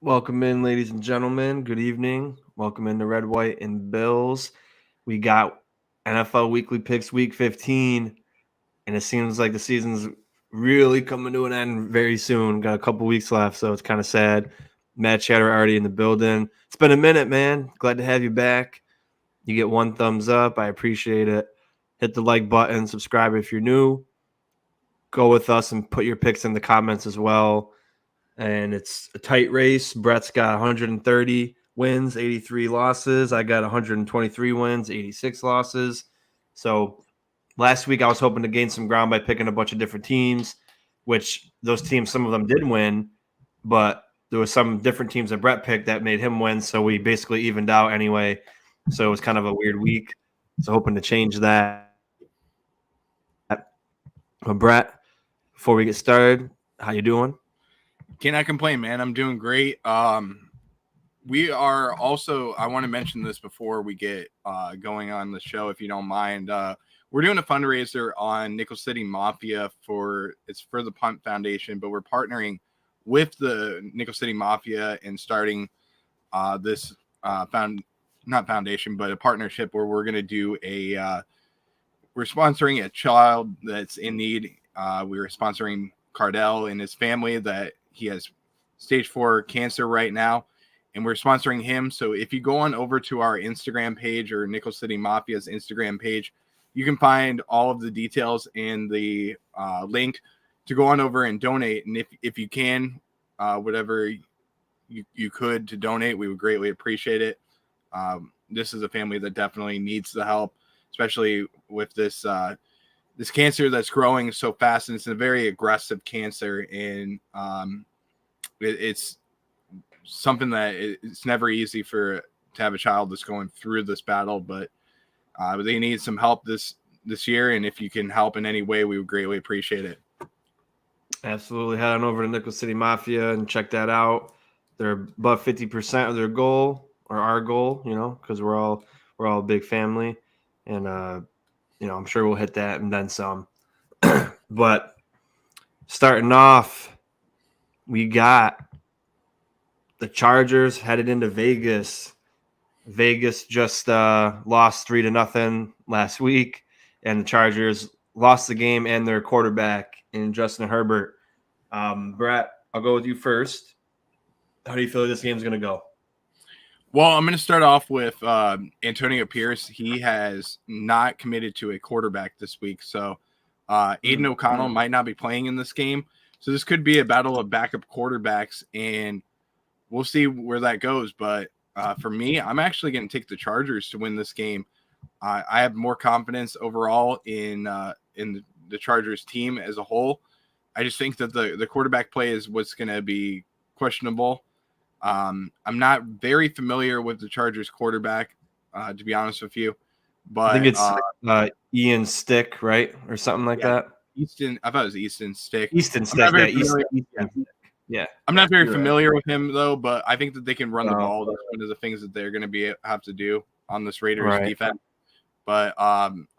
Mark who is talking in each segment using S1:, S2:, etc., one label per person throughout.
S1: Welcome in, ladies and gentlemen. Good evening. Welcome into Red, White, and Bills. We got NFL Weekly Picks Week 15, and it seems like the season's really coming to an end very soon. Got a couple weeks left, so it's kind of sad. Matt Chatter already in the building. It's been a minute, man. Glad to have you back. You get one thumbs up. I appreciate it. Hit the like button. Subscribe if you're new. Go with us and put your picks in the comments as well. And it's a tight race. Brett's got 130 wins, 83 losses. I got 123 wins, 86 losses. So last week I was hoping to gain some ground by picking a bunch of different teams, which those teams, some of them did win, but there was some different teams that Brett picked that made him win. So we basically evened out anyway. So it was kind of a weird week. So hoping to change that. But Brett, before we get started, how you doing?
S2: Cannot complain, man. I'm doing great. We are also, I want to mention this before we get going on the show, if you don't mind. We're doing a fundraiser on Nickel City Mafia for the Punt Foundation, but we're partnering with the Nickel City Mafia and starting this not foundation, but a partnership where we're going to do we're sponsoring a child that's in need. We're sponsoring Cardell and his family that he has stage 4 cancer right now, and we're sponsoring him. So if you go on over to our Instagram page or Nickel City Mafia's Instagram page, you can find all of the details and the link to go on over and donate. And if you can, whatever you could to donate, we would greatly appreciate it. This is a family that definitely needs the help, especially with this this cancer that's growing so fast, and it's a very aggressive cancer, and it's something that it's never easy to have a child that's going through this battle, but they need some help this year, and if you can help in any way, we would greatly appreciate it.
S1: Absolutely. Head on over to Nickel City Mafia and check that out. They're above 50% of their goal, or our goal, because we're all a big family, and I'm sure we'll hit that and then some. But starting off, we got the Chargers headed into Vegas. Vegas just lost 3-0 last week, and the Chargers lost the game and their quarterback in Justin Herbert. Brett, I'll go with you first. How do you feel this game's going to go?
S2: Well, I'm going to start off with Antonio Pierce. He has not committed to a quarterback this week, so Aiden O'Connell might not be playing in this game. So this could be a battle of backup quarterbacks, and we'll see where that goes. But for me, I'm actually going to take the Chargers to win this game. I have more confidence overall in the Chargers team as a whole. I just think that the quarterback play is what's going to be questionable. I'm not very familiar with the Chargers quarterback, to be honest with you. But
S1: I think it's Ian Stick, right? Or something like that.
S2: Easton, I thought it was Easton Stick.
S1: Easton Stick, yeah.
S2: I'm not very familiar with him, though, but I think that they can run the ball. That's one of the things that they're going to have to do on this Raiders defense. But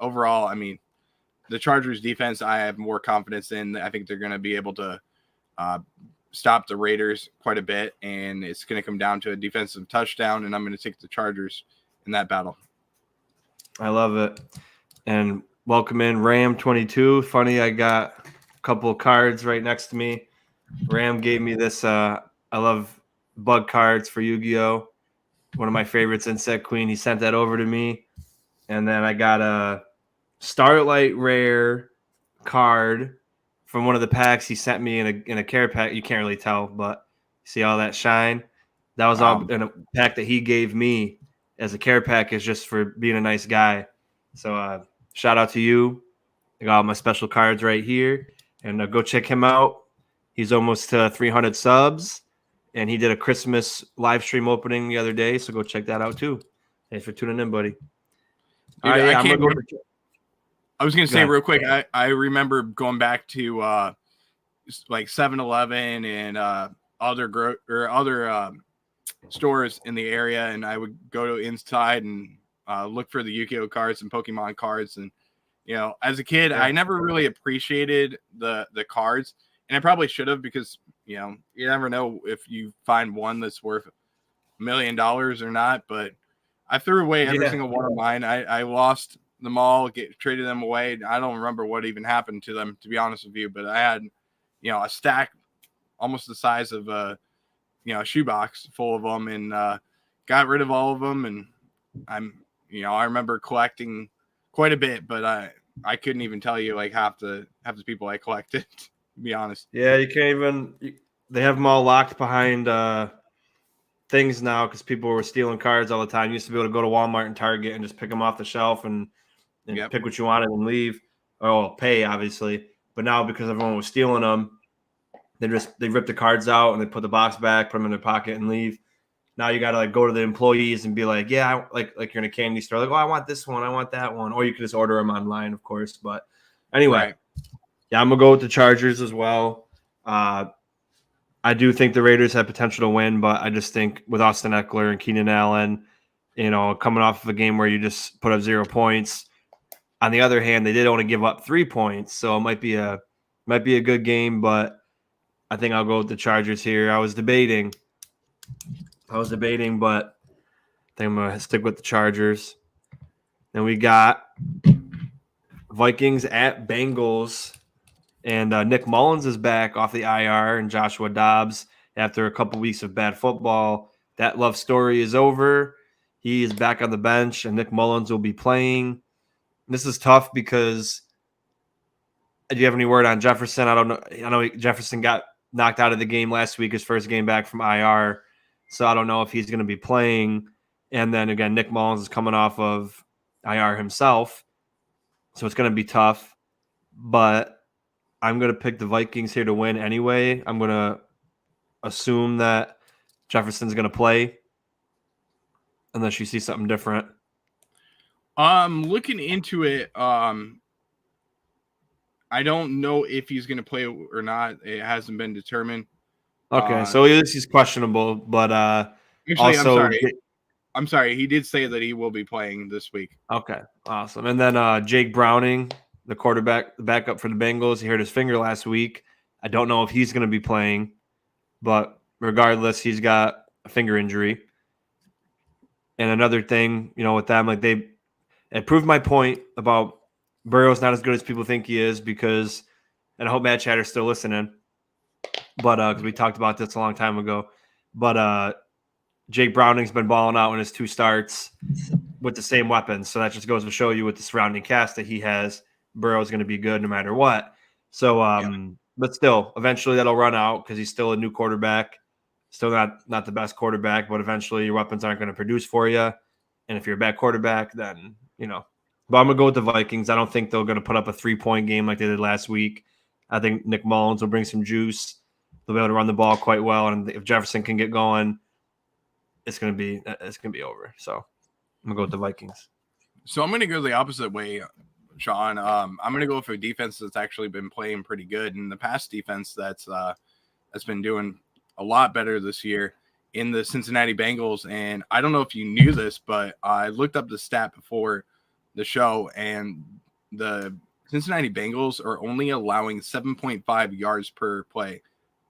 S2: overall, I mean, the Chargers defense, I have more confidence in. I think they're going to be able to stop the Raiders quite a bit, and it's going to come down to a defensive touchdown, and I'm going to take the Chargers in that battle.
S1: I love it. And welcome in Ram 22. Funny, I got a couple of cards right next to me. Ram gave me this. I love bug cards for Yu-Gi-Oh! One of my favorites, Insect Queen. He sent that over to me. And then I got a Starlight Rare card from one of the packs he sent me in a care pack. You can't really tell, but see all that shine? That was all in a pack that he gave me as a care package just for being a nice guy. So shout out to you. I got all my special cards right here. And go check him out. He's almost to 300 subs. And he did a Christmas live stream opening the other day. So go check that out too. Thanks for tuning in, buddy.
S2: Dude, I was going to say real quick, I remember going back to like 7-Eleven and other stores in the area, and I would go inside and look for the Yu-Gi-Oh cards and Pokemon cards. And as a kid, I never really appreciated the cards, and I probably should have, because You know, you never know if you find one that's worth $1 million or not. But I threw away every single one of mine. I lost them all, traded them away. I don't remember what even happened to them, to be honest with you. But I had, you know, a stack almost the size of a shoebox full of them, and got rid of all of them. And I remember collecting quite a bit, but I couldn't even tell you like half the people I collected, to be honest.
S1: Yeah, you can't even. They have them all locked behind things now because people were stealing cards all the time. You used to be able to go to Walmart and Target and just pick them off the shelf and pick what you wanted and leave, or pay obviously. But now because everyone was stealing them, they rip the cards out and they put the box back, put them in their pocket, and leave. Now you got to like go to the employees and be like, yeah, like you're in a candy store, like, oh, I want this one, I want that one, or you can just order them online, of course. But anyway, yeah, I'm gonna go with the Chargers as well. I do think the Raiders have potential to win, but I just think with Austin Eckler and Keenan Allen, coming off of a game where you just put up 0 points. On the other hand, they did only give up 3 points, so it might be a good game, but I think I'll go with the Chargers here. I was debating, but I think I'm going to stick with the Chargers. Then we got Vikings at Bengals, and Nick Mullins is back off the IR, and Joshua Dobbs after a couple weeks of bad football. That love story is over. He is back on the bench, and Nick Mullins will be playing. This is tough because do you have any word on Jefferson? I don't know. I know Jefferson got knocked out of the game last week, his first game back from IR. So I don't know if he's going to be playing. And then again, Nick Mullins is coming off of IR himself. So it's going to be tough. But I'm going to pick the Vikings here to win anyway. I'm going to assume that Jefferson's going to play unless you see something different.
S2: Looking into it, I don't know if he's going to play or not. It hasn't been determined.
S1: Okay, so he's questionable, but
S2: actually, also, I'm sorry. He did say that he will be playing this week.
S1: Okay, awesome. And then Jake Browning, the quarterback, the backup for the Bengals, he hurt his finger last week. I don't know if he's going to be playing, but regardless, he's got a finger injury. And another thing, with them, like it proved my point about Burrow's not as good as people think he is because, and I hope Matt Chatter's still listening, but because we talked about this a long time ago, but Jake Browning's been balling out in his 2 starts with the same weapons. So that just goes to show you with the surrounding cast that he has, Burrow's going to be good no matter what. So, but still, eventually that'll run out because he's still a new quarterback, still not the best quarterback, but eventually your weapons aren't going to produce for you. And if you're a bad quarterback, then, but I'm going to go with the Vikings. I don't think they're going to put up a 3-point game like they did last week. I think Nick Mullins will bring some juice. They'll be able to run the ball quite well. And if Jefferson can get going, it's going to be over. So I'm going to go with the Vikings.
S2: So I'm going to go the opposite way, Sean. I'm going to go for a defense that's actually been playing pretty good. And the past defense that's been doing a lot better this year in the Cincinnati Bengals. And I don't know if you knew this, but I looked up the stat before the show, and the Cincinnati Bengals are only allowing 7.5 yards per play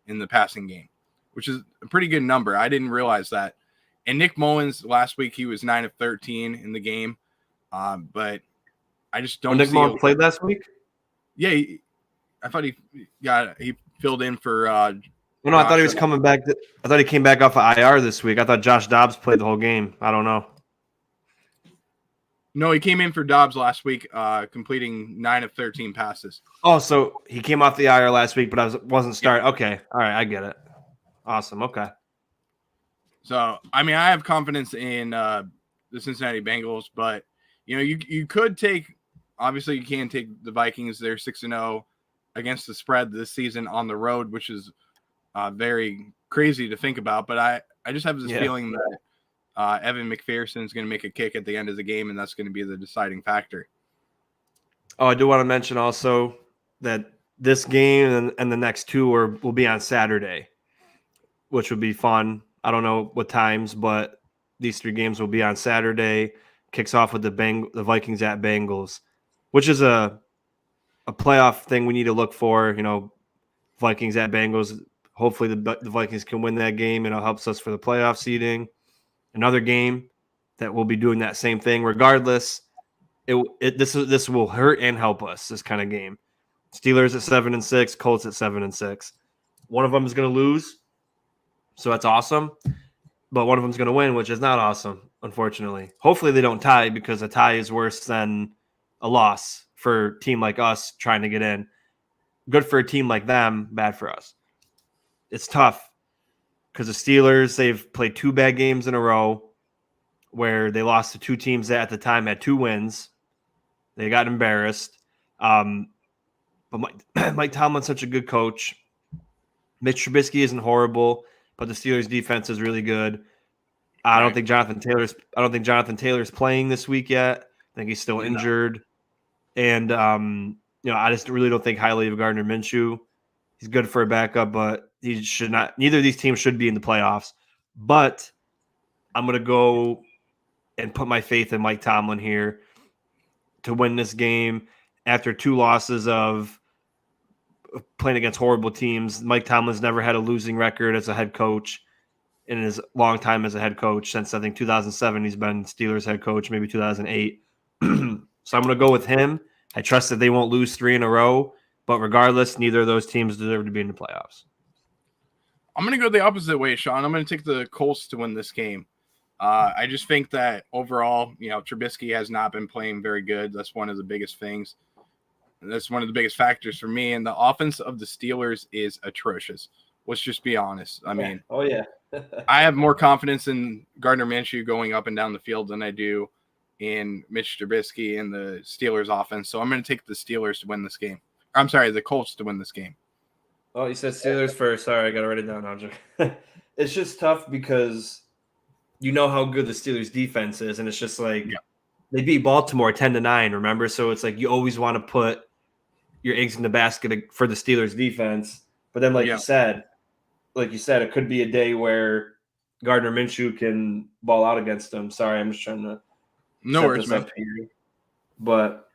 S2: in the passing game, which is a pretty good number. I didn't realize that. And Nick Mullins last week, he was 9 of 13 in the game. But I just don't.
S1: Nick Mullins played last week?
S2: Yeah, I thought he filled in for.
S1: No, I thought he was coming back. I thought he came back off of IR this week. I thought Josh Dobbs played the whole game. I don't know.
S2: No, he came in for Dobbs last week, completing 9 of 13 passes.
S1: Oh, so he came off the IR last week, but wasn't starting. Yeah. Okay, all right, I get it. Awesome. Okay.
S2: So, I mean, I have confidence in the Cincinnati Bengals, but you could take. Obviously, you can't take the Vikings. They're 6-0 against the spread this season on the road, which is very crazy to think about. But I just have this feeling that Evan McPherson is going to make a kick at the end of the game, and that's going to be the deciding factor.
S1: Oh, I do want to mention also that this game and the next 2 will be on Saturday, which would be fun. I don't know what times, but these 3 games will be on Saturday. Kicks off with the Vikings at Bengals, which is a playoff thing we need to look for. Vikings at Bengals. Hopefully the Vikings can win that game, and it helps us for the playoff seeding. Another game that we'll be doing that same thing. Regardless, this will hurt and help us. This kind of game. Steelers at 7-6, Colts at 7-6. One of them is going to lose, so that's awesome. But one of them is going to win, which is not awesome, unfortunately. Hopefully they don't tie, because a tie is worse than a loss for a team like us trying to get in. Good for a team like them, bad for us. It's tough because the Steelers, they've played 2 bad games in a row where they lost to 2 teams that at the time had 2 wins. They got embarrassed. But Mike Tomlin's such a good coach. Mitch Trubisky isn't horrible, but the Steelers' defense is really good. I don't think Jonathan Taylor's playing this week yet. I think he's still injured. And I just really don't think highly of Gardner Minshew. He's good for a backup, but he should not. Neither of these teams should be in the playoffs. But I'm going to go and put my faith in Mike Tomlin here to win this game after 2 losses of playing against horrible teams. Mike Tomlin's never had a losing record as a head coach in his long time as a head coach. Since I think 2007, he's been Steelers head coach, maybe 2008. So I'm going to go with him. I trust that they won't lose 3 in a row, but regardless, neither of those teams deserve to be in the playoffs.
S2: I'm going to go the opposite way, Sean. I'm going to take the Colts to win this game. I just think that overall, Trubisky has not been playing very good. That's one of the biggest things. That's one of the biggest factors for me. And the offense of the Steelers is atrocious. Let's just be honest. I mean, I have more confidence in Gardner Minshew going up and down the field than I do in Mitch Trubisky and the Steelers offense. So I'm going to take the Steelers to win this game. I'm sorry, the Colts to win this game.
S1: Oh, you said Steelers first. Sorry, I got to write it down, Andre. It's just tough because you know how good the Steelers defense is, and it's just like they beat Baltimore 10-9, remember? So it's like you always want to put your eggs in the basket for the Steelers defense. But then, like you said, it could be a day where Gardner Minshew can ball out against them. Sorry, I'm just trying to set this up here. But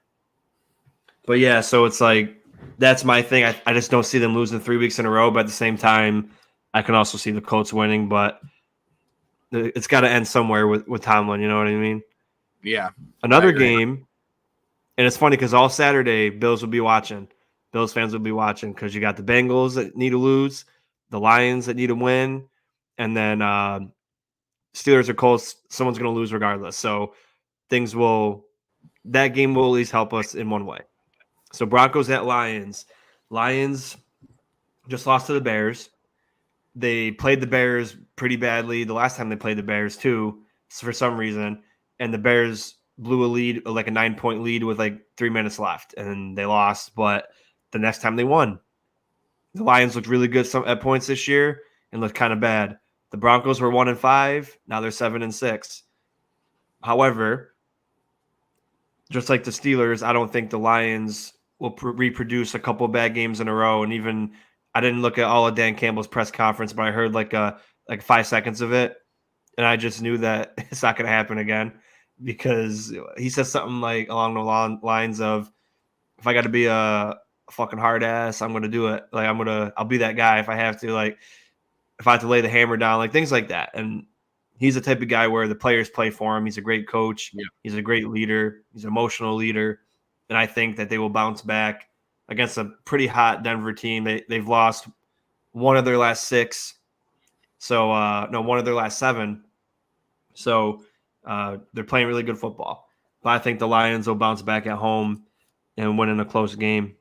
S1: yeah, so it's like that's my thing. I just don't see them losing 3 weeks in a row. But at the same time, I can also see the Colts winning. But it's got to end somewhere with Tomlin. You know what I mean?
S2: Yeah.
S1: Another game, and it's funny because all Saturday, Bills will be watching. Bills fans will be watching because you got the Bengals that need to lose, the Lions that need to win, and then Steelers or Colts, someone's going to lose regardless. So that game will at least help us in one way. So Broncos at Lions. Lions just lost to the Bears. They played the Bears pretty badly the last time they played the Bears too, for some reason. And the Bears blew a lead, like a 9-point lead with like 3 minutes left, and they lost. But the next time they won. The Lions looked really good at points this year and looked kind of bad. The Broncos were 1-5. Now they're 7-6. However, just like the Steelers, I don't think the Lions will reproduce a couple of bad games in a row. And even I didn't look at all of Dan Campbell's press conference, but I heard like 5 seconds of it, and I just knew that it's not going to happen again because he said something like along the lines of, "If I got to be a fucking hard ass, I'm going to do it. Like I'll be that guy if I have to. Like if I have to lay the hammer down, like things like that." And he's the type of guy where the players play for him. He's a great coach. Yeah. He's a great leader. He's an emotional leader. And I think that they will bounce back against a pretty hot Denver team. They've lost one of their last 6. So, one of their last 7. So they're playing really good football. But I think the Lions will bounce back at home and win in a close game.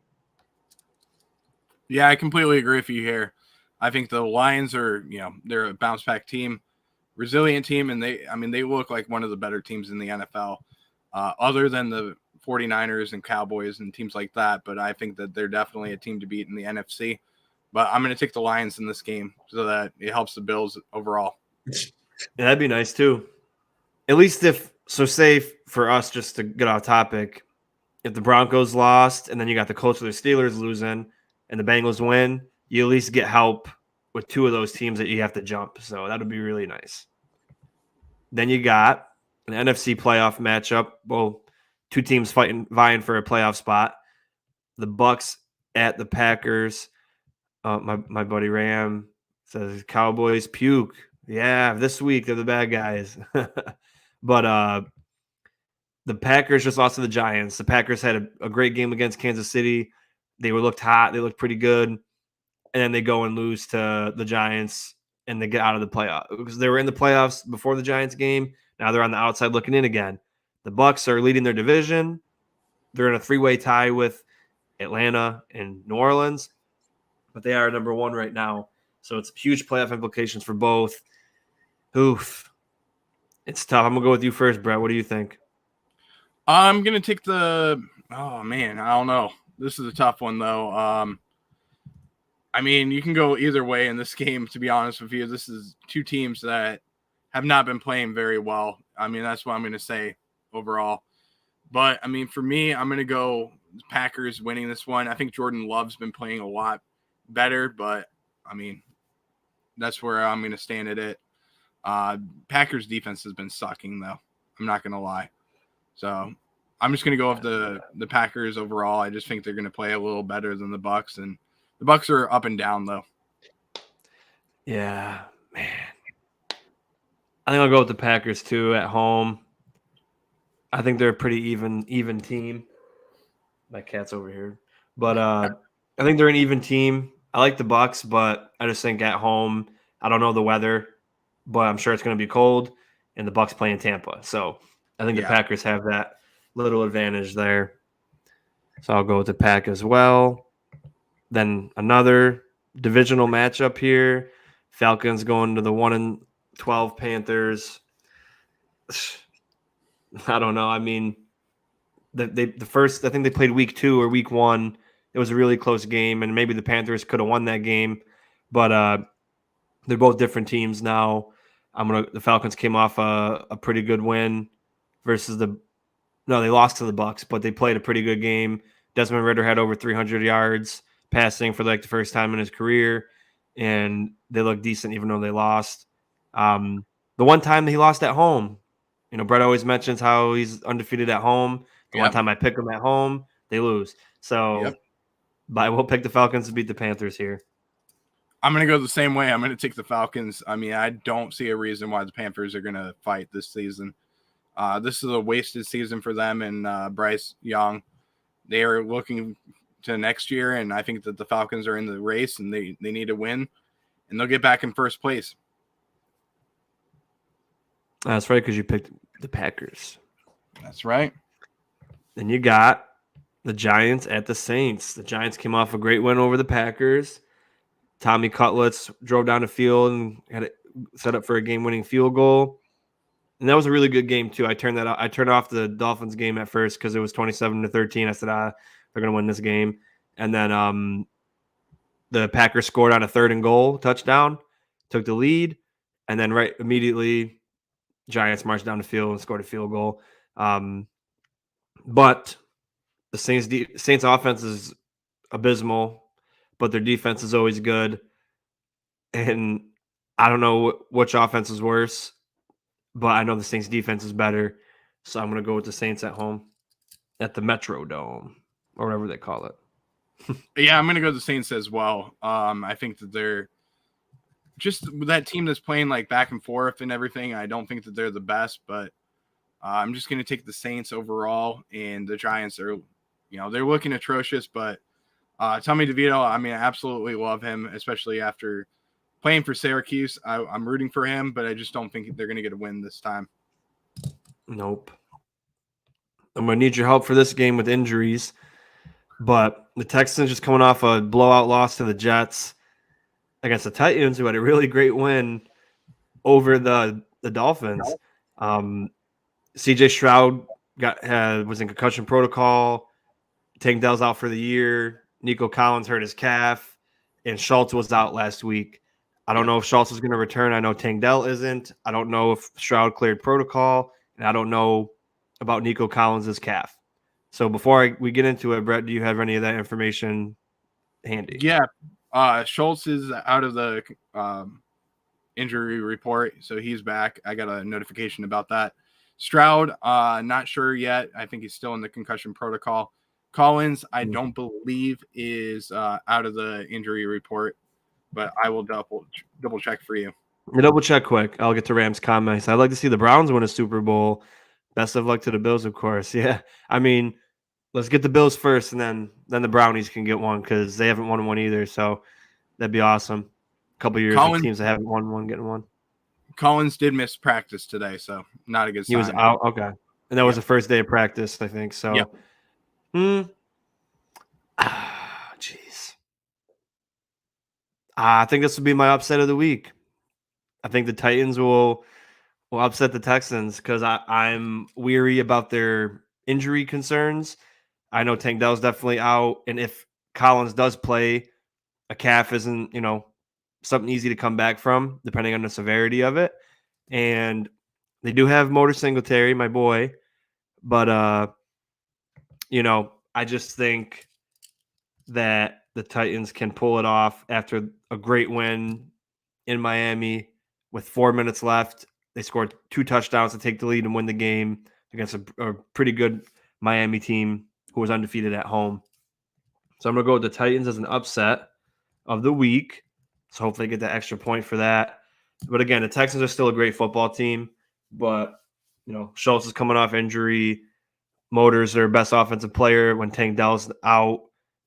S2: Yeah, I completely agree with you here. I think the Lions are, they're a bounce back team, resilient team, and they look like one of the better teams in the NFL, other than the 49ers and Cowboys and teams like that. But I think that they're definitely a team to beat in the NFC. But I'm going to take the Lions in this game so that it helps the Bills overall.
S1: Yeah, that'd be nice too. At least say for us, just to get off topic, if the Broncos lost and then you got the Colts or the Steelers losing and the Bengals win, you at least get help with 2 of those teams that you have to jump. So that would be really nice. Then you got an NFC playoff matchup. Well, 2 teams vying for a playoff spot. The Bucks at the Packers. My buddy Ram Says Cowboys puke. Yeah, this week they're the bad guys. But the Packers just lost to the Giants. The Packers had a great game against Kansas City. They looked hot. They looked pretty good. And then they go and lose to the Giants and they get out of the playoffs because they were in the playoffs before the Giants game. Now they're on the outside looking in again. The Bucs are leading their division. They're in a 3-way tie with Atlanta and New Orleans, but they are number one right now. So it's huge playoff implications for both. Oof. It's tough. I'm going to go with you first, Brett. What do you think?
S2: I'm going to take oh, man, I don't know. This is a tough one, though. I mean, you can go either way in this game, to be honest with you. This is two teams that have not been playing very well. I mean, that's what I'm going to say overall. But, I mean, for me, I'm going to go Packers winning this one. I think Jordan Love's been playing a lot better, but, I mean, that's where I'm going to stand at it. Packers defense has been sucking, though. I'm not going to lie. So I'm just going to go with the Packers overall. I just think they're going to play a little better than the Bucs, and the Bucs are up and down, though.
S1: Yeah, man. I think I'll go with the Packers, too, at home. I think they're a pretty even team. My cat's over here. But I think they're an even team. I like the Bucs, but I just think at home, I don't know the weather, but I'm sure it's going to be cold, and the Bucs play in Tampa. So I think the Packers have that little advantage there. So I'll go with the Pack as well. Then another divisional matchup here. Falcons going to the 1-12 Panthers. I don't know. I mean, I think they played week 2 or week 1. It was a really close game, and maybe the Panthers could have won that game. But they're both different teams now. The Falcons came off a pretty good win versus they lost to the Bucs, but they played a pretty good game. Desmond Ridder had over 300 yards passing for like the first time in his career, and they looked decent even though they lost. The one time he lost at home, Brett always mentions how he's undefeated at home. The one time I pick them at home, they lose. So, but I will pick the Falcons to beat the Panthers here.
S2: I'm going to go the same way. I'm going to take the Falcons. I mean, I don't see a reason why the Panthers are going to fight this season. This is a wasted season for them and Bryce Young. They are looking to next year, and I think that the Falcons are in the race, and they need to win, and they'll get back in first place.
S1: That's right, because you picked the Packers.
S2: That's right.
S1: Then you got the Giants at the Saints. The Giants came off a great win over the Packers. Tommy Cutlets drove down the field and had it set up for a game-winning field goal. And that was a really good game, too. I turned off the Dolphins game at first because it was 27-13. I said, they're going to win this game. And then the Packers scored on a 3rd and goal touchdown, took the lead. And then right immediately, Giants marched down the field and scored a field goal. But the Saints offense is abysmal, but their defense is always good. And I don't know which offense is worse, but I know the Saints defense is better. So I'm going to go with the Saints at home at the Metrodome or whatever they call it.
S2: Yeah, I'm going to go with the Saints as well. I think that they're just that team that's playing like back and forth and everything. I don't think that they're the best, but I'm just going to take the Saints overall, and the Giants are, they're looking atrocious, but Tommy DeVito, I mean, I absolutely love him, especially after playing for Syracuse. I'm rooting for him, but I just don't think they're going to get a win this time.
S1: Nope. I'm going to need your help for this game with injuries, but the Texans just coming off a blowout loss to the Jets against the Titans, who had a really great win over the Dolphins. CJ Stroud was in concussion protocol. Tank Dell's out for the year. Nico Collins hurt his calf, and Schultz was out last week. I don't know if Schultz is going to return. I know Tank Dell isn't. I don't know if Stroud cleared protocol, and I don't know about Nico Collins' calf. So before we get into it, Brett, do you have any of that information handy?
S2: Yeah. Schultz is out of the injury report, so he's back. I got a notification about that. Stroud, not sure yet. I think he's still in the concussion protocol. Collins, I don't believe is out of the injury report. but I will double check for you.
S1: Double check quick. I'll get to Rams comments. I'd like to see the Browns win a Super Bowl. Best of luck to the Bills, of course. Yeah, I mean, let's get the Bills first, and then the Brownies can get one because they haven't won one either. So that'd be awesome. A couple years with teams that haven't won one getting one.
S2: Collins did miss practice today, so not a good sign.
S1: He was out. Okay, and that was the first day of practice, I think. So, jeez. I think this would be my upset of the week. I think the Titans will upset the Texans because I'm weary about their injury concerns. I know Tank Dell's definitely out, and if Collins does play, a calf isn't, something easy to come back from, depending on the severity of it. And they do have Motor Singletary, my boy, but I just think that the Titans can pull it off after a great win in Miami with 4 minutes left. They scored 2 touchdowns to take the lead and win the game against a pretty good Miami team who was undefeated at home. So I'm going to go with the Titans as an upset of the week. So hopefully get that extra point for that. But again, the Texans are still a great football team. But, Schultz is coming off injury. Motor's their best offensive player when Tank Dell's out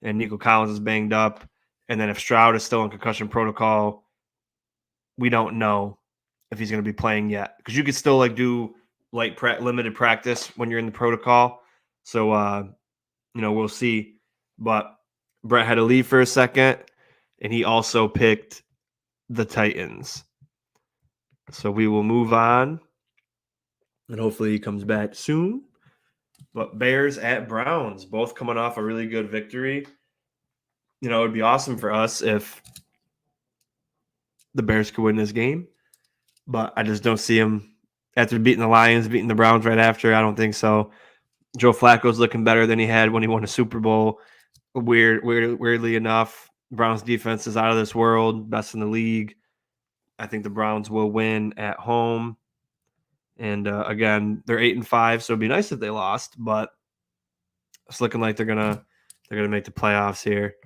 S1: and Nico Collins is banged up. And then if Stroud is still in concussion protocol, we don't know if he's going to be playing yet. Because you could still do limited practice when you're in the protocol. So, we'll see. But Brett had to leave for a second, and he also picked the Titans. So we will move on, and hopefully he comes back soon. But Bears at Browns, both coming off a really good victory. It would be awesome for us if the Bears could win this game. But I just don't see them after beating the Lions, beating the Browns right after. I don't think so. Joe Flacco's looking better than he had when he won a Super Bowl. Weirdly enough, Browns defense is out of this world, best in the league. I think the Browns will win at home. And again, they're 8-5, so it'd be nice if they lost, but it's looking like they're gonna make the playoffs here.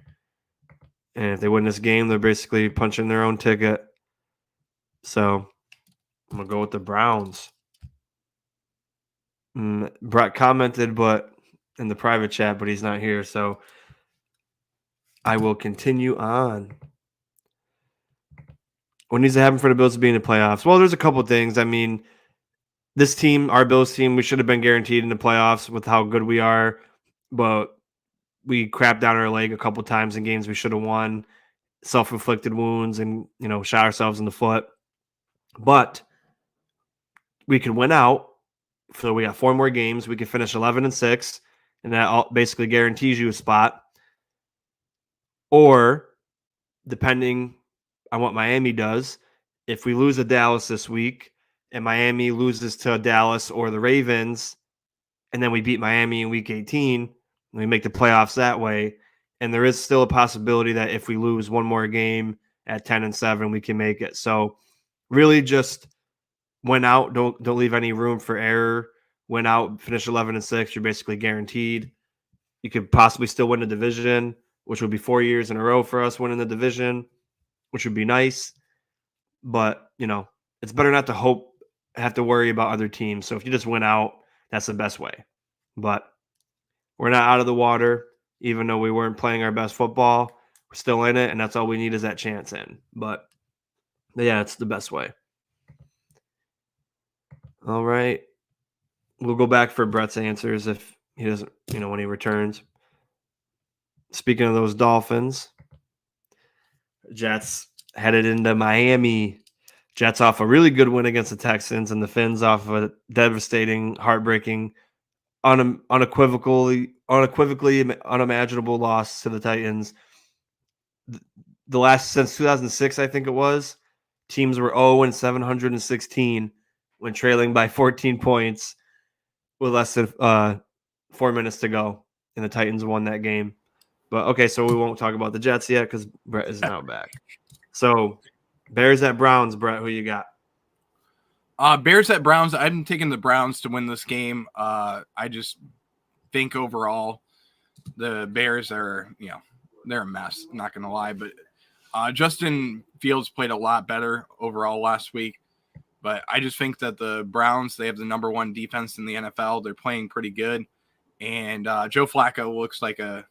S1: And if they win this game, they're basically punching their own ticket. So I'm gonna go with the Browns. Brett commented, but in the private chat, but he's not here, so I will continue on. What needs to happen for the Bills to be in the playoffs? Well, there's a couple things. I mean, this team, our Bills team, we should have been guaranteed in the playoffs with how good we are, but we crapped down our leg a couple times in games we should have won, self-inflicted wounds, and shot ourselves in the foot. But we can win out. So we got 4 more games. We can finish 11-6, and that basically guarantees you a spot. Or, depending on what Miami does, if we lose to Dallas this week and Miami loses to Dallas or the Ravens, and then we beat Miami in Week 18, and we make the playoffs that way, and there is still a possibility that if we lose one more game at 10-7, we can make it. So really just win out. Don't leave any room for error. Win out, finish 11-6. You're basically guaranteed. You could possibly still win the division, which would be 4 years in a row for us winning the division, which would be nice. But, it's better not to have to worry about other teams. So if you just win out, that's the best way. But we're not out of the water, even though we weren't playing our best football. We're still in it, and that's all we need is that chance in. But yeah, it's the best way. All right. We'll go back for Brett's answers if he doesn't, when he returns. Speaking of those Dolphins, Jets headed into Miami. Jets off a really good win against the Texans, and the Fins off a devastating, heartbreaking, unequivocally unimaginable loss to the Titans. The last since 2006, I think it was, teams were 0-716 when trailing by 14 points with less than 4 minutes to go, and the Titans won that game. But okay, so we won't talk about the Jets yet because Brett is now back. So Bears at Browns, Brett, who you got?
S2: Bears at Browns. I'm taking the Browns to win this game. I just think overall the Bears are, they're a mess. Not going to lie, but Justin Fields played a lot better overall last week, but I just think that the Browns, they have the number 1 defense in the NFL. They're playing pretty good, and Joe Flacco looks like a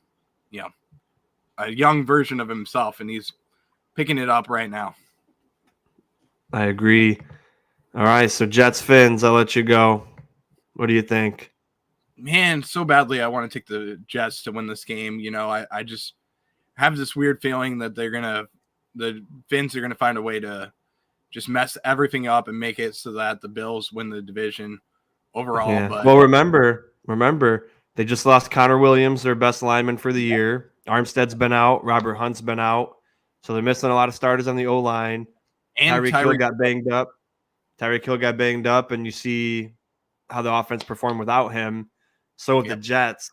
S2: young version of himself, and he's picking it up right now.
S1: I agree. All right, so Jets Fins, I'll let you go. What do you think?
S2: Man, so badly I want to take the Jets to win this game. I just have this weird feeling that the Fins are gonna find a way to just mess everything up and make it so that the Bills win the division overall.
S1: Yeah.
S2: But
S1: Well, remember, they just lost Connor Williams, their best lineman for the year. Armstead's been out. Robert Hunt's been out. So they're missing a lot of starters on the O-line.
S2: and
S1: Tyreek Hill got banged up. And you see how the offense performed without him. So with the Jets,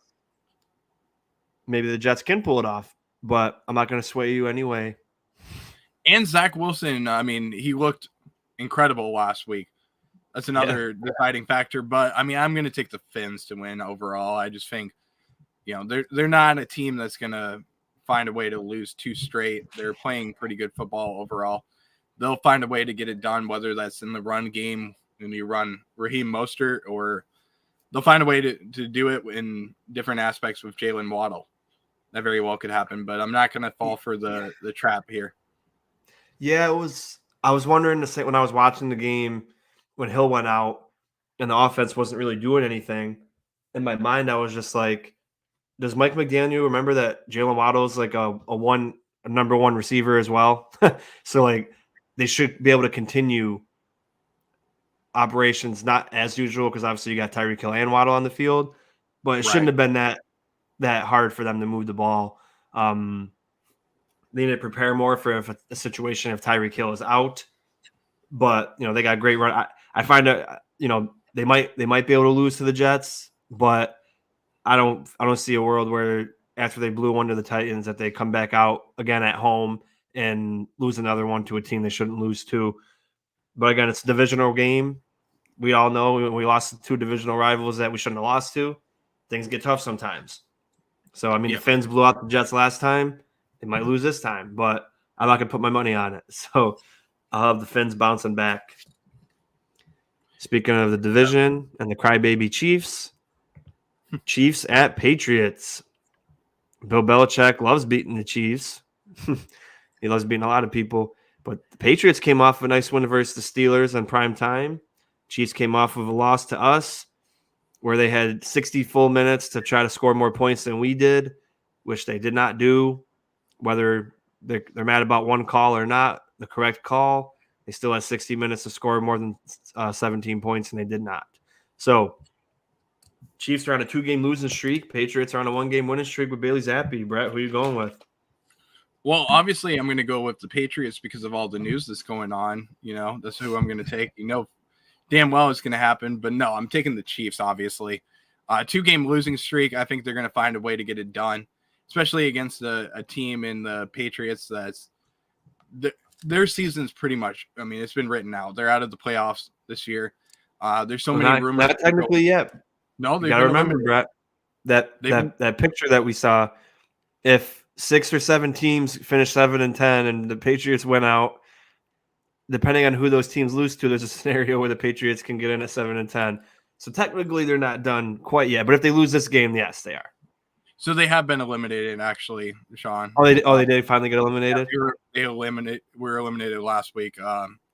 S1: maybe the Jets can pull it off, but I'm not going to sway you anyway.
S2: And Zach Wilson, I mean, he looked incredible last week. That's another deciding factor. But, I mean, I'm going to take the Fins to win overall. I just think, they're not a team that's going to find a way to lose 2 straight. They're playing pretty good football overall. They'll find a way to get it done, whether that's in the run game when you run Raheem Mostert, or they'll find a way to do it in different aspects with Jalen Waddle. That very well could happen, but I'm not going to fall for the trap here.
S1: Yeah, I was wondering the same when I was watching the game when Hill went out and the offense wasn't really doing anything. In my mind, I was just like, does Mike McDaniel remember that Jalen Waddle is like a number 1 receiver as well? So like they should be able to continue operations not as usual, because obviously you got Tyreek Hill and Waddle on the field, but it shouldn't have been that hard for them to move the ball. They need to prepare more for a situation if Tyreek Hill is out. But they got a great run. I find that they might be able to lose to the Jets, but I don't see a world where after they blew one to the Titans that they come back out again at home and lose another one to a team they shouldn't lose to. But again, it's a divisional game. We all know when we lost to 2 divisional rivals that we shouldn't have lost to, things get tough sometimes. So, I mean, the Fins blew out the Jets last time. They might lose this time, but I'm not going to put my money on it. So I'll have the Fins bouncing back. Speaking of the division and the crybaby Chiefs at Patriots. Bill Belichick loves beating the Chiefs. He loves beating a lot of people. But the Patriots came off a nice win versus the Steelers on prime time. Chiefs came off of a loss to us where they had 60 full minutes to try to score more points than we did, which they did not do. Whether they're mad about one call or not, the correct call, they still had 60 minutes to score more than 17 points, and they did not. So Chiefs are on a 2-game losing streak. Patriots are on a 1-game winning streak with Bailey Zappi. Brett, who are you going with?
S2: Well, obviously, I'm going to go with the Patriots because of all the news that's going on. That's who I'm going to take. Damn well it's going to happen. But no, I'm taking the Chiefs, obviously. 2-game losing streak. I think they're going to find a way to get it done, especially against a team in the Patriots that's their season's pretty much, I mean, it's been written out. They're out of the playoffs this year. There's so many rumors.
S1: Not technically yet.
S2: No,
S1: you got to remember, Brett, that picture that we saw, if 6 or 7 teams finish 7-10 and the Patriots went out, depending on who those teams lose to, there's a scenario where the Patriots can get in at 7-10. So technically they're not done quite yet. But if they lose this game, yes, they are.
S2: So they have been eliminated, actually, Sean.
S1: They did finally get eliminated?
S2: Yeah, were eliminated last week,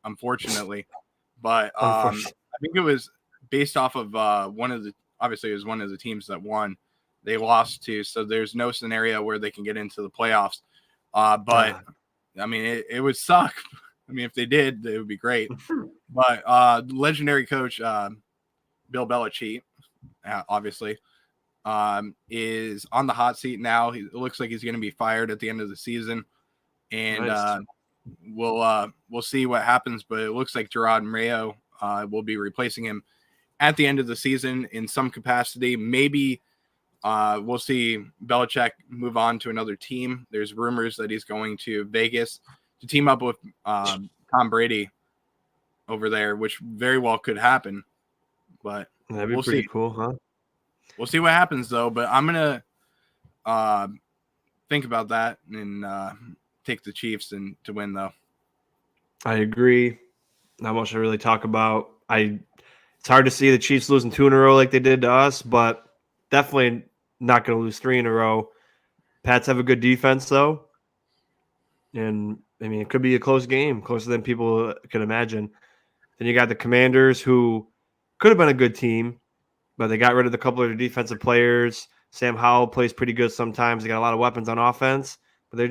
S2: unfortunately. But I think it was based off of obviously it was one of the teams that won. They lost to, so there's no scenario where they can get into the playoffs. But I mean, it would suck. I mean, if they did, it would be great. But legendary coach Bill Belichick, obviously, is on the hot seat now. It looks like he's going to be fired at the end of the season, and nice. We'll see what happens. But it looks like Gerard Mayo will be replacing him at the end of the season in some capacity. Maybe we'll see Belichick move on to another team. There's rumors that he's going to Vegas to team up with Tom Brady over there, which very well could happen. But
S1: that'd be pretty cool, huh?
S2: We'll see what happens, though. But I'm gonna think about that, and take the Chiefs and to win though.
S1: I agree. Not much to really talk about. It's hard to see the Chiefs losing 2 in a row like they did to us, but definitely not going to lose 3 in a row. Pats have a good defense though, and I mean it could be a close game, closer than people could imagine. Then you got the Commanders, who could have been a good team, but they got rid of a couple of their defensive players. Sam Howell plays pretty good sometimes. They got a lot of weapons on offense, but they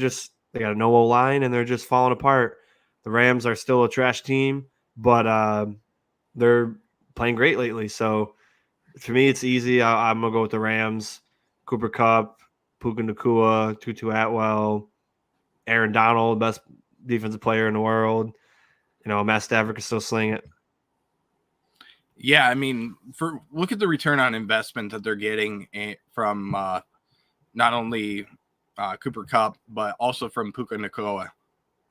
S1: got a no line and they're just falling apart. The Rams are still a trash team, but they're playing great lately. So for me, it's easy. I'm gonna go with the Rams. Cooper Kupp, Puka Nacua, Tutu Atwell, Aaron Donald, best defensive player in the world. Matt Stafford can still sling it.
S2: Yeah, I mean, look at the return on investment that they're getting from not only Cooper Kupp, but also from Puka Nacua.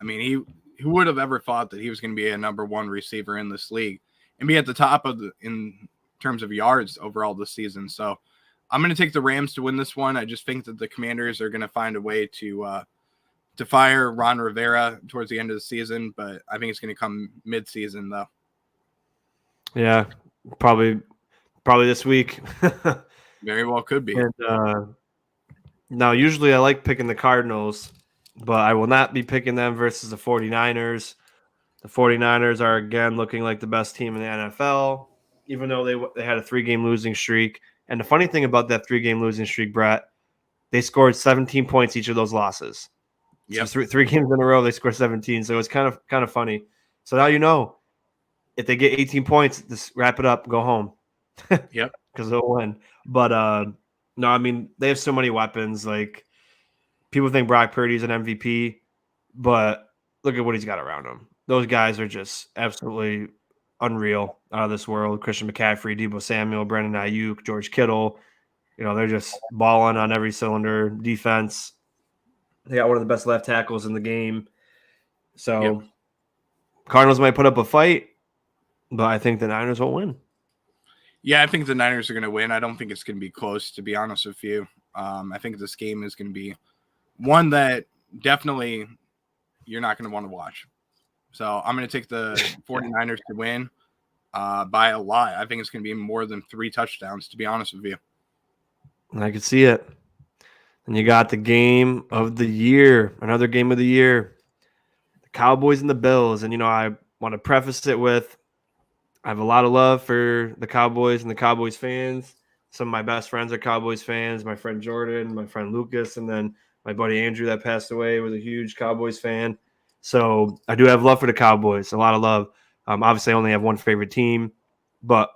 S2: I mean, who would have ever thought that he was going to be a number 1 receiver in this league and be at the top in terms of yards overall this season? So I'm going to take the Rams to win this one. I just think that the Commanders are going to find a way to fire Ron Rivera towards the end of the season, but I think it's going to come mid-season though.
S1: Yeah, probably this week.
S2: Very well could be.
S1: And now, usually I like picking the Cardinals, but I will not be picking them versus the 49ers. The 49ers are, again, looking like the best team in the NFL, even though they had a 3-game losing streak. And the funny thing about that 3-game losing streak, Brett, they scored 17 points each of those losses.
S2: Yep.
S1: So three games in a row, they scored 17. So it's kind of funny. So now if they get 18 points, just wrap it up, go home.
S2: Yep.
S1: Because they'll win. But no, I mean, they have so many weapons. Like, people think Brock Purdy's an MVP, but look at what he's got around him. Those guys are just absolutely unreal, out of this world. Christian McCaffrey, Deebo Samuel, Brandon Ayuk, George Kittle. They're just balling on every cylinder. Defense. They got one of the best left tackles in the game. So
S2: Yep.
S1: Cardinals might put up a fight, but I think the Niners will win.
S2: Yeah, I think the Niners are going to win. I don't think it's going to be close, to be honest with you. I think this game is going to be one that definitely you're not going to want to watch. So I'm going to take the 49ers to win by a lot. I think it's going to be more than 3 touchdowns, to be honest with you.
S1: I can see it. And you got the game of the year, another game of the year, the Cowboys and the Bills. And, I want to preface it with, I have a lot of love for the Cowboys and the Cowboys fans. Some of my best friends are Cowboys fans. My friend Jordan, my friend Lucas, and then my buddy Andrew that passed away was a huge Cowboys fan. So I do have love for the Cowboys, a lot of love. Obviously, I only have one favorite team, but,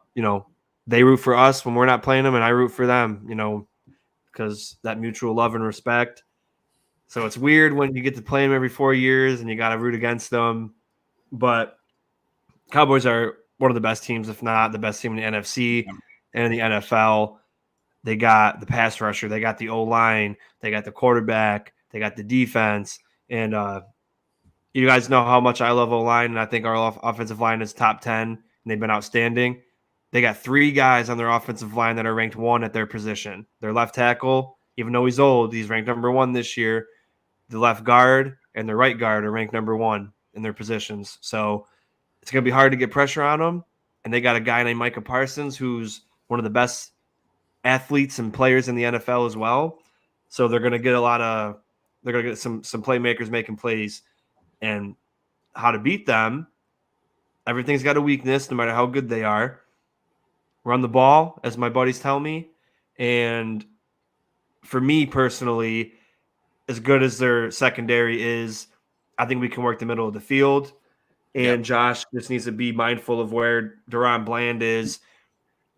S1: they root for us when we're not playing them, and I root for them, because that mutual love and respect. So it's weird when you get to play them every 4 years and you got to root against them. But Cowboys are one of the best teams, if not the best team in the NFC and in the NFL. They got the pass rusher. They got the O-line. They got the quarterback. They got the defense. And you guys know how much I love O-line, and I think our offensive line is top 10, and they've been outstanding. They got 3 guys on their offensive line that are ranked 1 at their position. Their left tackle, even though he's old, he's ranked number 1 this year. The left guard and the right guard are ranked number 1 in their positions. So it's going to be hard to get pressure on them. And they got a guy named Micah Parsons, who's one of the best athletes and players in the NFL as well. So they're going to get some playmakers making plays. And how to beat them, everything's got a weakness, no matter how good they are. Run the ball, as my buddies tell me. And for me personally, as good as their secondary is, I think we can work the middle of the field. And Josh just needs to be mindful of where Deron Bland is,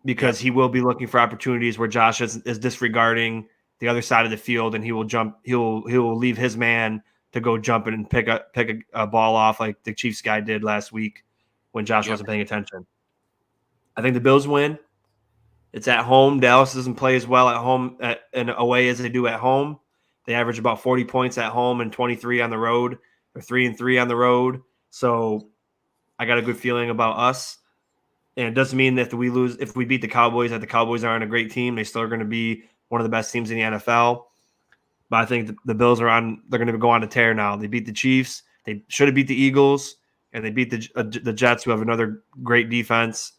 S1: because he will be looking for opportunities where Josh is disregarding the other side of the field, and he will jump. He'll leave his man to go jump and pick a ball off like the Chiefs guy did last week when Josh wasn't paying attention. I think the Bills win. It's at home. Dallas doesn't play as well at home and away as they do at home. They average about 40 points at home and 23 on the road, or 3-3 on the road. So I got a good feeling about us. And it doesn't mean that if we beat the Cowboys, that the Cowboys aren't a great team. They still are going to be one of the best teams in the NFL. But I think the Bills are on. They're going to go on a tear now. They beat the Chiefs. They should have beat the Eagles, and they beat the Jets, who have another great defense.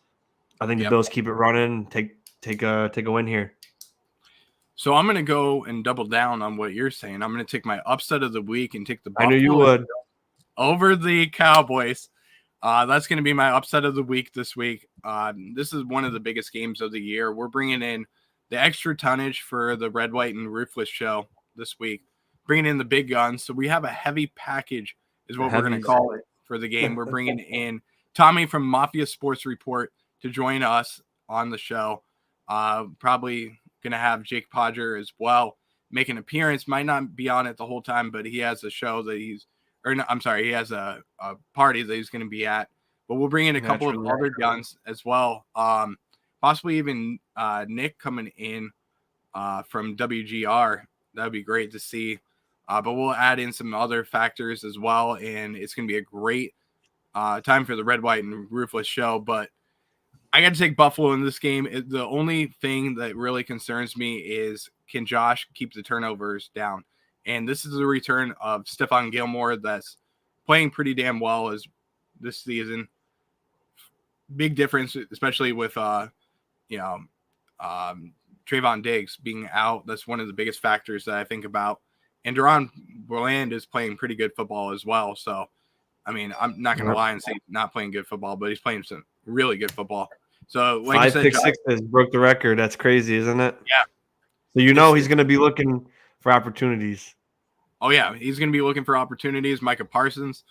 S1: I think the
S2: Yep.
S1: Bills keep it running. Take a win here.
S2: So I'm going to go and double down on what you're saying. I'm going to take my upset of the week and take the
S1: I knew you
S2: Buffalo
S1: would.
S2: over the Cowboys. That's going to be my upset of the week this week. This is one of the biggest games of the year. We're bringing in the extra tonnage for the Red, White, and Ruthless show this week, bringing in the big guns. So we have a heavy package is what we're going to call it for the game. We're bringing in Tommy from Mafia Sports Report to join us on the show. Probably going to have Jake Podger as well make an appearance. Might not be on it the whole time, but he has a show that he has a party that he's going to be at. But we'll bring in a couple of other guns as well. Possibly even Nick coming in from WGR. That would be great to see. But we'll add in some other factors as well, and it's going to be a great time for the Red, White, and Ruthless show. But I got to take Buffalo in this game. The only thing that really concerns me is, can Josh keep the turnovers down? And this is the return of Stephon Gilmore that's playing pretty damn well as this season. Big difference, especially with Trayvon Diggs being out. That's one of the biggest factors that I think about. And Deron Bland is playing pretty good football as well. So, I mean, I'm not going to lie and say not playing good football, but he's playing some really good football. So, like
S1: 5 pick sixes broke the record. That's crazy, isn't it?
S2: Yeah.
S1: So he's going to be looking for opportunities.
S2: Oh, yeah. He's going to be looking for opportunities. Micah Parsons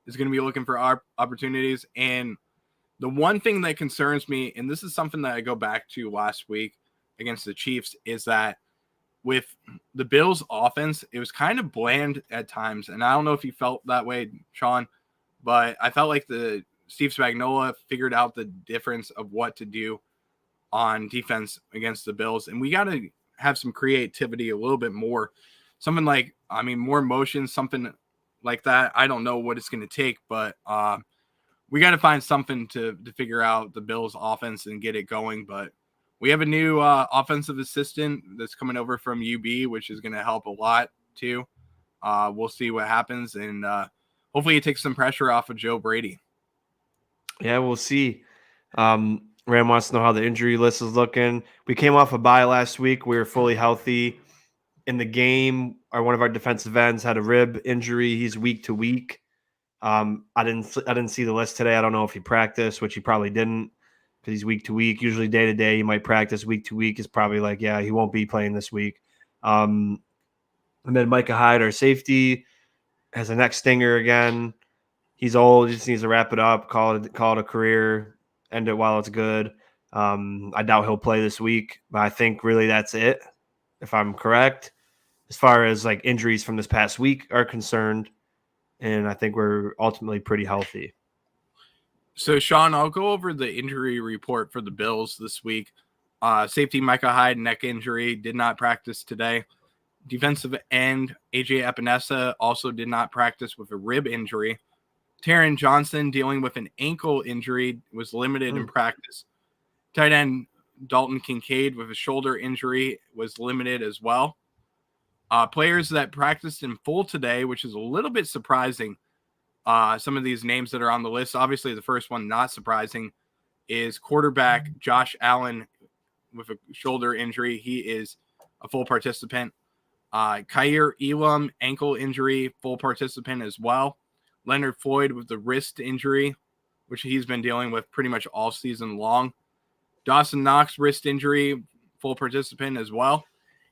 S2: is going to be looking for opportunities. And the one thing that concerns me, and this is something that I go back to last week against the Chiefs, is that with the Bills' offense, it was kind of bland at times. And I don't know if you felt that way, Sean, but I felt like Steve Spagnuolo figured out the difference of what to do on defense against the Bills. And we got to have some creativity a little bit more. Something like, more motion, something like that. I don't know what it's going to take, but we got to find something to figure out the Bills' offense and get it going. But we have a new offensive assistant that's coming over from UB, which is going to help a lot too. We'll see what happens, and hopefully it takes some pressure off of Joe Brady.
S1: Yeah, we'll see. Ram wants to know how the injury list is looking. We came off a bye last week. We were fully healthy. In the game, one of our defensive ends had a rib injury. He's week to week. I didn't see the list today. I don't know if he practiced, which he probably didn't, because he's week to week. Usually day to day, he might practice. Week to week is probably like, yeah, he won't be playing this week. And then Micah Hyde, our safety, has a neck stinger again. He's old. He just needs to wrap it up, call it a career, end it while it's good. I doubt he'll play this week, but I think really that's it, if I'm correct, as far as like injuries from this past week are concerned. And I think we're ultimately pretty healthy.
S2: So, Sean, I'll go over the injury report for the Bills this week. Safety Micah Hyde, neck injury, did not practice today. Defensive end AJ Epinesa also did not practice with a rib injury. Taron Johnson, dealing with an ankle injury, was limited in practice. Tight end Dalton Kincaid with a shoulder injury was limited as well. Players that practiced in full today, which is a little bit surprising. Some of these names that are on the list, obviously the first one not surprising is quarterback Josh Allen with a shoulder injury. He is a full participant. Kaiir Elam, ankle injury, full participant as well. Leonard Floyd with the wrist injury, which he's been dealing with pretty much all season long. Dawson Knox, wrist injury, full participant as well.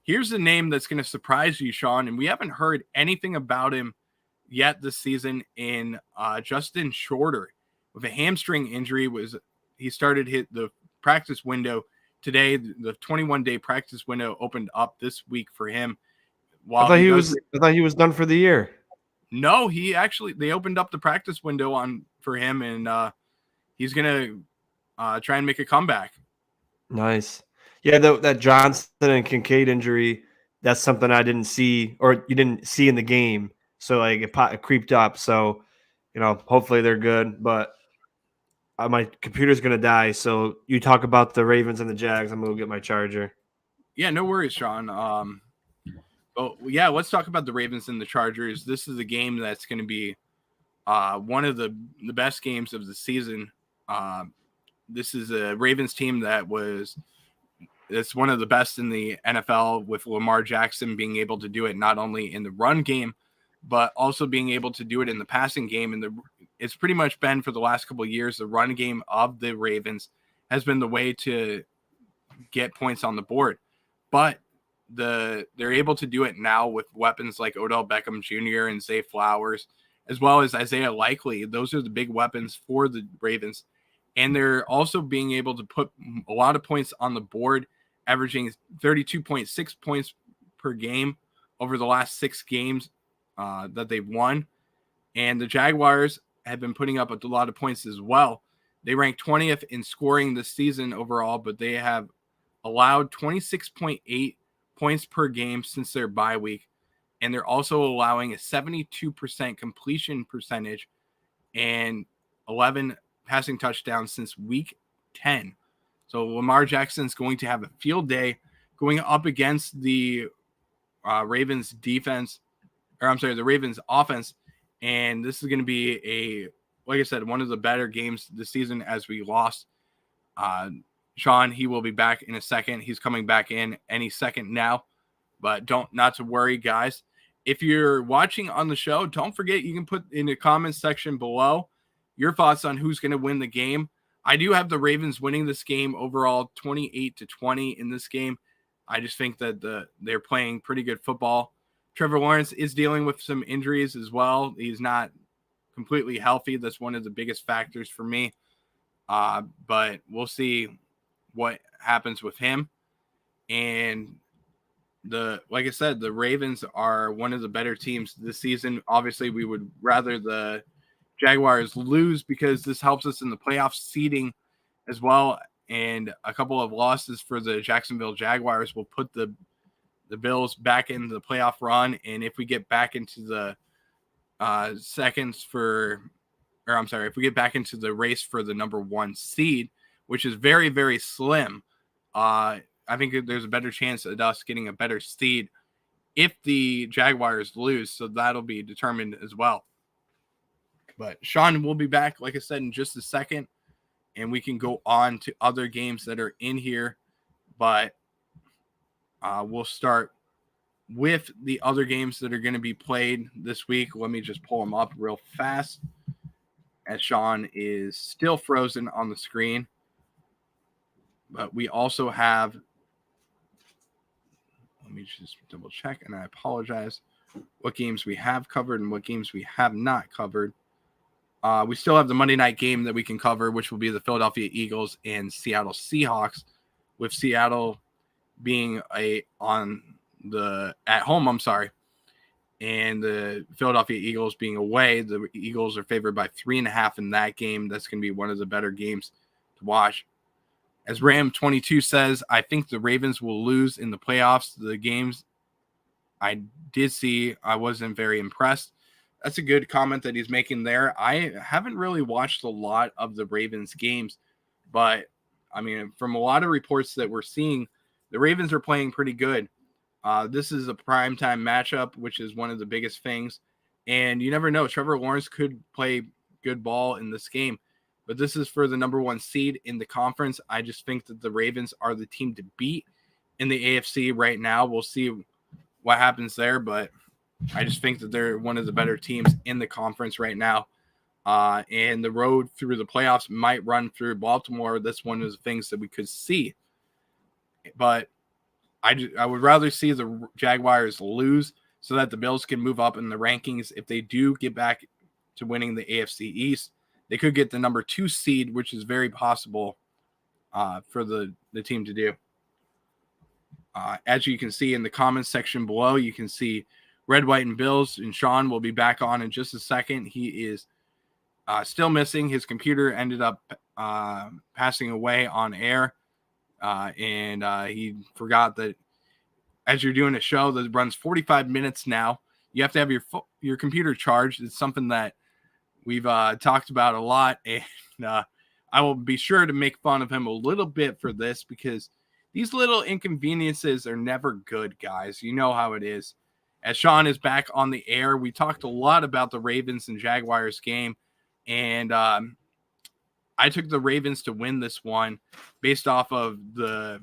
S2: Here's a name that's going to surprise you, Sean, and we haven't heard anything about him yet this season in Justin Shorter with a hamstring injury. He started the practice window today. The 21-day practice window opened up this week for him.
S1: I thought he was done for the year.
S2: No, they opened up the practice window for him, and he's gonna try and make a comeback.
S1: Nice. Yeah, that Johnson and Kincaid injury, that's something I didn't see, or you didn't see in the game. So like it creeped up. So, hopefully they're good. But my computer's gonna die. So you talk about the Ravens and the Jags. I'm gonna go get my charger.
S2: Yeah, no worries, Sean. Oh, yeah, let's talk about the Ravens and the Chargers. This is a game that's going to be one of the best games of the season. This is a Ravens team that's one of the best in the NFL, with Lamar Jackson being able to do it not only in the run game, but also being able to do it in the passing game. And it's pretty much been for the last couple of years, the run game of the Ravens has been the way to get points on the board. But they're able to do it now with weapons like Odell Beckham Jr. and Zay Flowers, as well as Isaiah Likely. Those are the big weapons for the Ravens. And they're also being able to put a lot of points on the board, averaging 32.6 points per game over the last 6 games that they've won. And the Jaguars have been putting up a lot of points as well. They rank 20th in scoring this season overall, but they have allowed 26.8 points per game since their bye week. And they're also allowing a 72% completion percentage and 11 passing touchdowns since week 10. So Lamar Jackson's going to have a field day going up against the Ravens defense, the Ravens offense. And this is going to be like I said, one of the better games this season, as we lost Sean. He will be back in a second. He's coming back in any second now, but not to worry, guys. If you're watching on the show, don't forget, you can put in the comments section below your thoughts on who's going to win the game. I do have the Ravens winning this game overall 28-20 in this game. I just think that they're playing pretty good football. Trevor Lawrence is dealing with some injuries as well. He's not completely healthy. That's one of the biggest factors for me. But we'll see what happens with him. And like I said, the Ravens are one of the better teams this season. Obviously, we would rather the Jaguars lose because this helps us in the playoff seeding as well. And a couple of losses for the Jacksonville Jaguars will put the Bills back in the playoff run. And if we get back into the if we get back into the race for the number 1 seed, which is very, very slim, I think there's a better chance of us getting a better seed if the Jaguars lose. So that'll be determined as well. But Sean will be back, like I said, in just a second, and we can go on to other games that are in here. But we'll start with the other games that are going to be played this week. Let me just pull them up real fast, as Sean is still frozen on the screen. But we also have, let me just double check, and I apologize, what games we have covered and what games we have not covered. We still have the Monday night game that we can cover, which will be the Philadelphia Eagles and Seattle Seahawks, with Seattle being at home, and the Philadelphia Eagles being away. The Eagles are favored by 3.5 in that game. That's going to be one of the better games to watch. As Ram 22 says, I think the Ravens will lose in the playoffs. The games I did see, I wasn't very impressed. That's a good comment that he's making there. I haven't really watched a lot of the Ravens games, but I mean, from a lot of reports that we're seeing, the Ravens are playing pretty good. This is a primetime matchup, which is one of the biggest things. And you never know. Trevor Lawrence could play good ball in this game. But this is for the number 1 seed in the conference. I just think that the Ravens are the team to beat in the AFC right now. We'll see what happens there. But I just think that they're one of the better teams in the conference right now. And the road through the playoffs might run through Baltimore. That's one of the things that we could see. But I would rather see the Jaguars lose so that the Bills can move up in the rankings. If they do get back to winning the AFC East, they could get the number 2 seed, which is very possible for the team to do. As you can see in the comments section below, you can see Red, White, and Bills, and Sean will be back on in just a second. He is still missing. His computer ended up passing away on air, and he forgot that as you're doing a show that runs 45 minutes now, you have to have your computer charged. It's something that we've talked about a lot, and I will be sure to make fun of him a little bit for this, because these little inconveniences are never good, guys. You know how it is. as Sean is back on the air. We talked a lot about the Ravens and Jaguars game, and I took the Ravens to win this one based off of the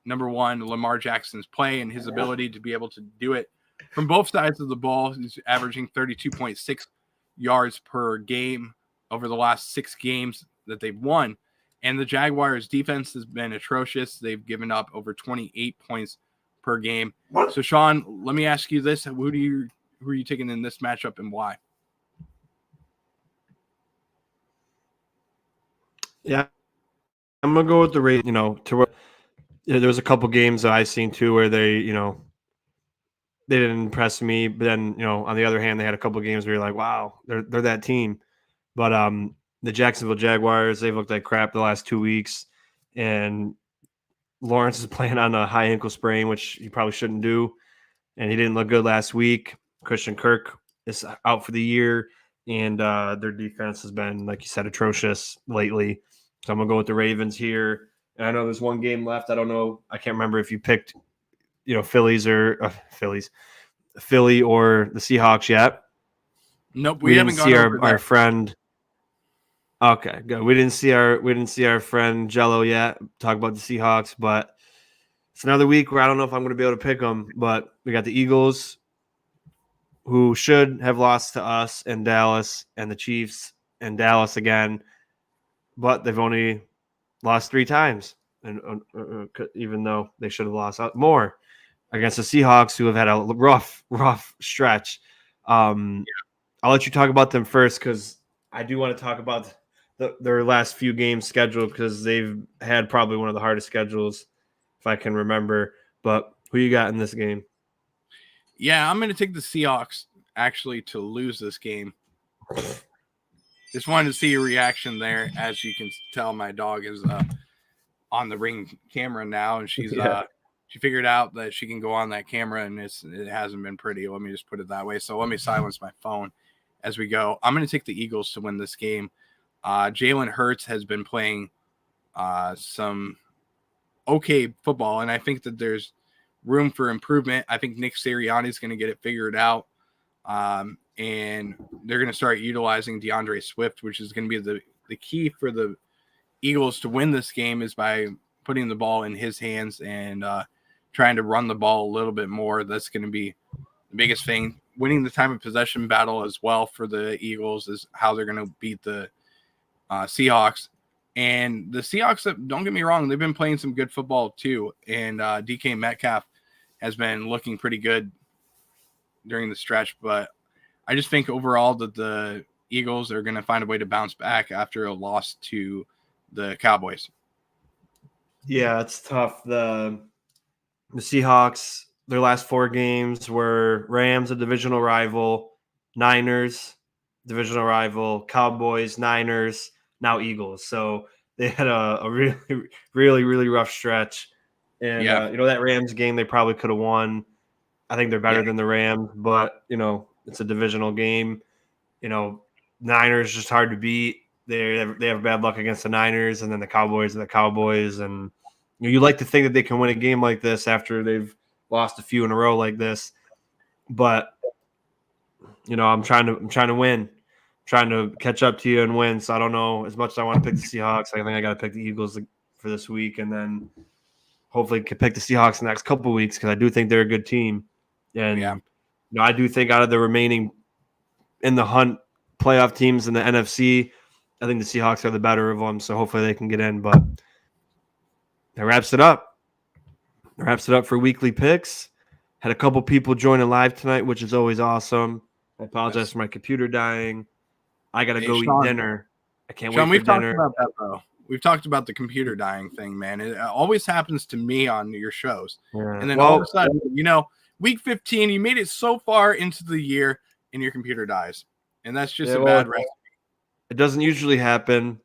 S2: number one, Lamar Jackson's play and his ability to be able to do it from both sides of the ball. He's averaging 32.6 yards per game over the last 6 games that they've won. And the Jaguars defense has been atrocious. They've given up over 28 points per game. So Sean, let me ask you this. Who are you taking in this matchup and why?
S1: Yeah, I'm going to go with the Ravens, there was a couple games that I seen too where they didn't impress me. But then, on the other hand, they had a couple of games where you're like, wow, they're that team. But the Jacksonville Jaguars, they've looked like crap the last 2 weeks. And Lawrence is playing on a high ankle sprain, which he probably shouldn't do. And he didn't look good last week. Christian Kirk is out for the year. And their defense has been, like you said, atrocious lately. So I'm going to go with the Ravens here. And I know there's one game left. I don't know. I can't remember if you picked, Philly or the Seahawks yet.
S2: Nope, we haven't
S1: see
S2: gone
S1: our friend. Okay, good. We didn't see our friend Jello yet. Talk about the Seahawks, but it's another week where I don't know if I'm going to be able to pick them. But we got the Eagles, who should have lost to us in Dallas, and the Chiefs in Dallas again, but they've only lost 3 times, and even though they should have lost more against the Seahawks, who have had a rough stretch. I'll let you talk about them first because I do want to talk about their last few games scheduled because they've had probably one of the hardest schedules, if I can remember. But who you got in this game?
S2: Yeah, I'm going to take the Seahawks actually to lose this game. Just wanted to see your reaction there. As you can tell, my dog is on the Ring camera now, and she's she figured out that she can go on that camera, and it hasn't been pretty. Let me just put it that way. So let me silence my phone as we go. I'm going to take the Eagles to win this game. Jalen Hurts has been playing some okay football, and I think that there's room for improvement. I think Nick Sirianni is going to get it figured out, and they're going to start utilizing DeAndre Swift, which is going to be the key for the Eagles to win this game is by putting the ball in his hands and trying to run the ball a little bit more. That's going to be the biggest thing. Winning the time of possession battle as well for the Eagles is how they're going to beat the Seahawks. And the Seahawks, don't get me wrong, they've been playing some good football too. And DK Metcalf has been looking pretty good during the stretch. But I just think overall that the Eagles are going to find a way to bounce back after a loss to the Cowboys.
S1: Yeah, it's tough. The Seahawks, their last 4 games were Rams, a divisional rival, Niners, divisional rival, Cowboys, Niners, now Eagles. So they had a really, really, really rough stretch. And, that Rams game, they probably could have won. I think they're better than the Rams, but, it's a divisional game. Niners just hard to beat. They have bad luck against the Niners, and then the Cowboys are the Cowboys. And you like to think that they can win a game like this after they've lost a few in a row like this. But, I'm trying to win. Trying to catch up to you and win. So I don't know as much as I want to pick the Seahawks. I think I got to pick the Eagles for this week, and then hopefully can pick the Seahawks in the next couple of weeks because I do think they're a good team. And I do think out of the remaining in the hunt playoff teams in the NFC, I think the Seahawks are the better of them. So hopefully they can get in. But that wraps it up. That wraps it up for weekly picks. Had a couple people joining live tonight, which is always awesome. I apologize for my computer dying. I got to go
S2: Sean,
S1: eat dinner. I can't
S2: Sean,
S1: wait for dinner.
S2: We've talked about that, though. We've talked about the computer dying thing, man. It always happens to me on your shows. Yeah. And then all of a sudden, week 15, you made it so far into the year and your computer dies. And that's just a bad recipe.
S1: It doesn't usually happen,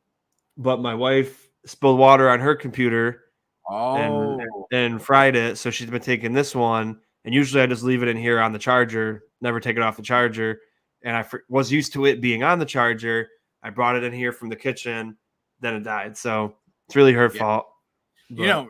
S1: but my wife spilled water on her computer and fried it. So she's been taking this one. And usually I just leave it in here on the charger, never take it off the charger. And I was used to it being on the charger. I brought it in here from the kitchen, then it died. So it's really her fault.
S2: But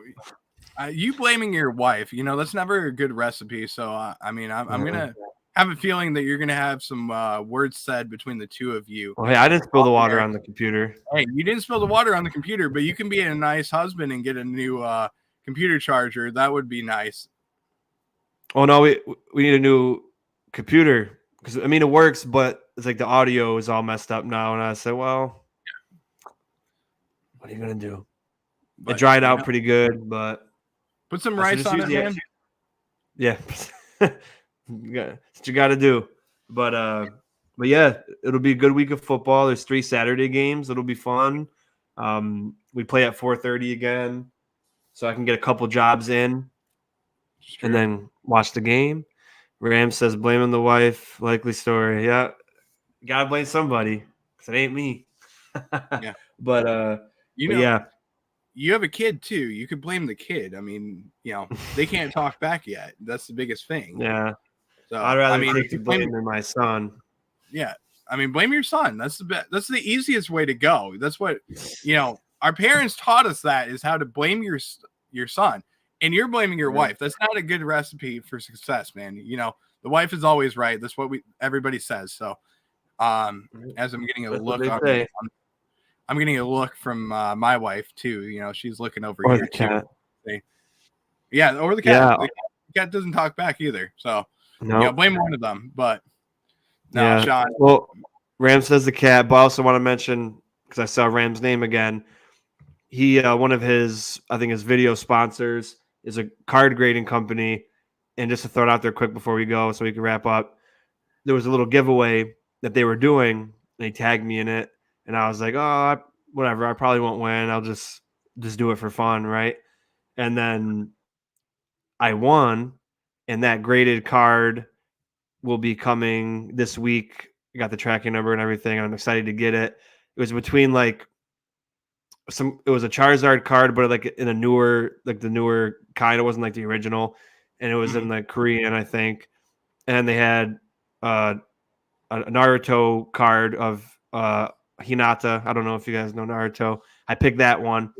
S2: You blaming your wife, that's never a good recipe. So, I mean, I'm going to have a feeling that you're going to have some words said between the two of you.
S1: Well, hey, I didn't spill the water on the computer.
S2: Hey, you didn't spill the water on the computer, but you can be a nice husband and get a new computer charger. That would be nice.
S1: Oh, no, we need a new computer because, I mean, it works, but it's like the audio is all messed up now. And I said, well, what are you going to do? But, it dried out pretty good, but
S2: put some rice on it, man.
S1: Yeah. That's what you got to do. But yeah, it'll be a good week of football. There's 3 Saturday games. It'll be fun. We play at 4:30 again, so I can get a couple jobs in and then watch the game. Ram says, blaming the wife, likely story. Yeah, got to blame somebody because it ain't me.
S2: Yeah.
S1: But
S2: yeah. You have a kid too. You could blame the kid. I mean, they can't talk back yet. That's the biggest thing.
S1: Yeah.
S2: So
S1: I'd rather take the blame than my son.
S2: Yeah. I mean, blame your son. That's the easiest way to go. That's what, our parents taught us, that is how to blame your son. And you're blaming your wife. That's not a good recipe for success, man. The wife is always right. That's what everybody says. So, as I'm getting a look on I'm getting a look from my wife too. She's looking over
S1: or
S2: here
S1: the cat.
S2: too. Yeah, or the cat. Yeah. The cat doesn't talk back either. So blame one of them. But no, yeah. Sean.
S1: Well, Ram says the cat, but I also want to mention, because I saw Ram's name again. He one of his, I think his video sponsors is a card grading company. And just to throw it out there quick before we go, so we can wrap up, there was a little giveaway that they were doing. They tagged me in it. And I was like, oh, whatever. I probably won't win. I'll just do it for fun, right? And then I won, and that graded card will be coming this week. I got the tracking number and everything. I'm excited to get it. It was between it was a Charizard card, but like in a newer kind. It wasn't like the original, and it was in like Korean, I think. And they had a Naruto card of Hinata. I don't know if you guys know Naruto. I picked that one,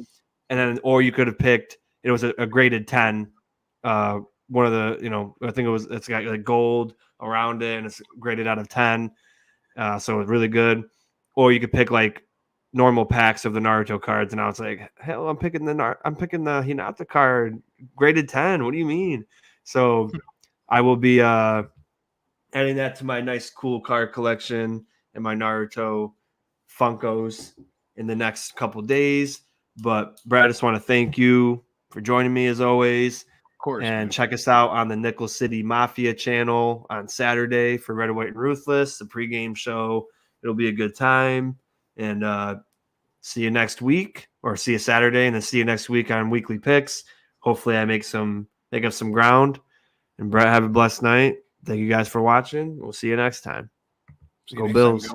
S1: and then or you could have picked. It was a graded 10. One of the I think it's got like gold around it, and it's graded out of 10. So it's really good. Or you could pick like normal packs of the Naruto cards, and I was like, hell, I'm picking the Hinata card, graded 10. What do you mean? So I will be adding that to my nice cool card collection and my Naruto Funkos in the next couple days. But Brad, I just want to thank you for joining me as always.
S2: Of course.
S1: And
S2: man.
S1: Check us out on the Nickel City Mafia channel on Saturday for Red, White, and Ruthless, the pregame show. It'll be a good time. And see you next week, or see you Saturday, and then see you next week on Weekly Picks. Hopefully I make up some ground. And Brett, have a blessed night. Thank you guys for watching. We'll see you next time. Go Bills.